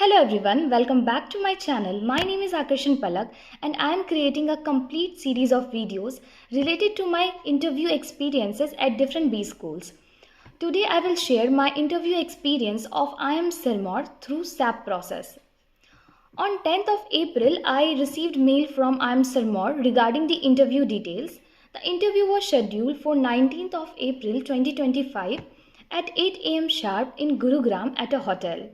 Hello everyone, welcome back to my channel. My name is Akarshan and I am creating a complete series of videos related to my interview experiences at different B schools. Today I will share my interview experience of IIM Sirmaur through SAP process. On 10th of April, I received mail from IIM Sirmaur regarding the interview details. The interview was scheduled for 19th of April 2025 at 8 am sharp in Gurugram at a hotel.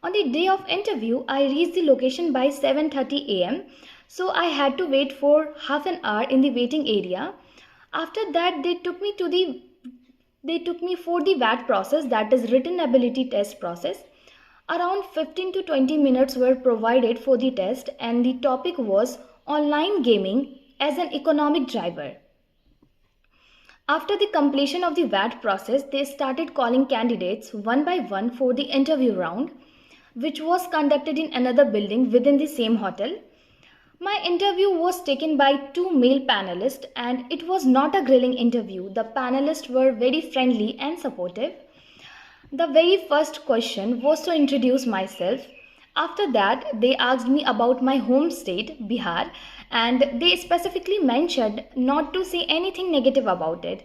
On the day of interview, I reached the location by 7:30 am, so I had to wait for half an hour in the waiting area. After that, they took me for the VAT process, that is written ability test process. Around 15 to 20 minutes were provided for the test, and the topic was online gaming as an economic driver. After the completion of the VAT process, they started calling candidates one by one for the interview round, which was conducted in another building within the same hotel. My interview was taken by two male panelists, and it was not a grilling interview. The panelists were very friendly and supportive. The very first question was to introduce myself. After that, they asked me about my home state, Bihar, and they specifically mentioned not to say anything negative about it.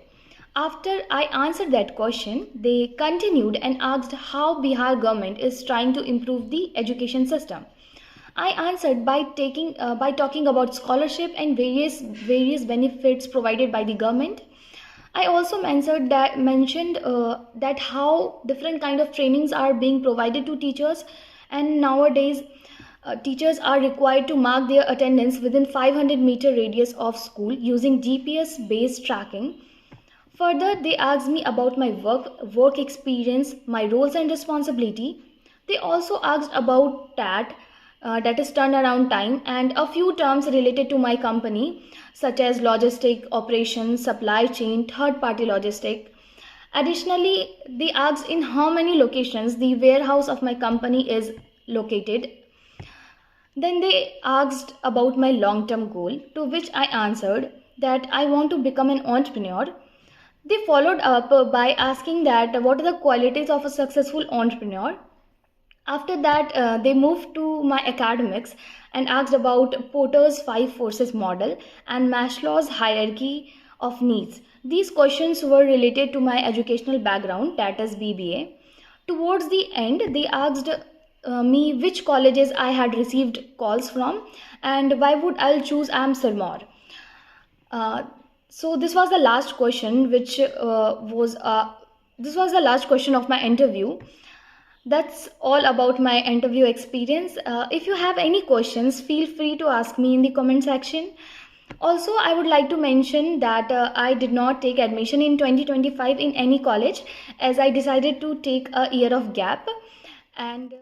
After I answered that question, they continued and asked how Bihar government is trying to improve the education system. I answered by talking about scholarship and various benefits provided by the government. I also mentioned that how different kind of trainings are being provided to teachers, and nowadays teachers are required to mark their attendance within 500-meter radius of school using GPS based tracking. Further, they asked me about my work experience, my roles and responsibility. They also asked about TAT, that is turnaround time, and a few terms related to my company, such as logistic, operations, supply chain, third-party logistic. Additionally, they asked in how many locations the warehouse of my company is located. Then they asked about my long-term goal, to which I answered that I want to become an entrepreneur. They followed up by asking that what are the qualities of a successful entrepreneur. After that, they moved to my academics and asked about Porter's 5 forces model and Maslow's hierarchy of needs. These questions were related to my educational background, that is BBA. Towards the end, they asked me which colleges I had received calls from and why would I choose IIM Sirmaur. So this was the last question, this was the last question of my interview. That's all about my interview experience. If you have any questions, feel free to ask me in the comment section. Also, I would like to mention that I did not take admission in 2025 in any college, as I decided to take a year of gap. And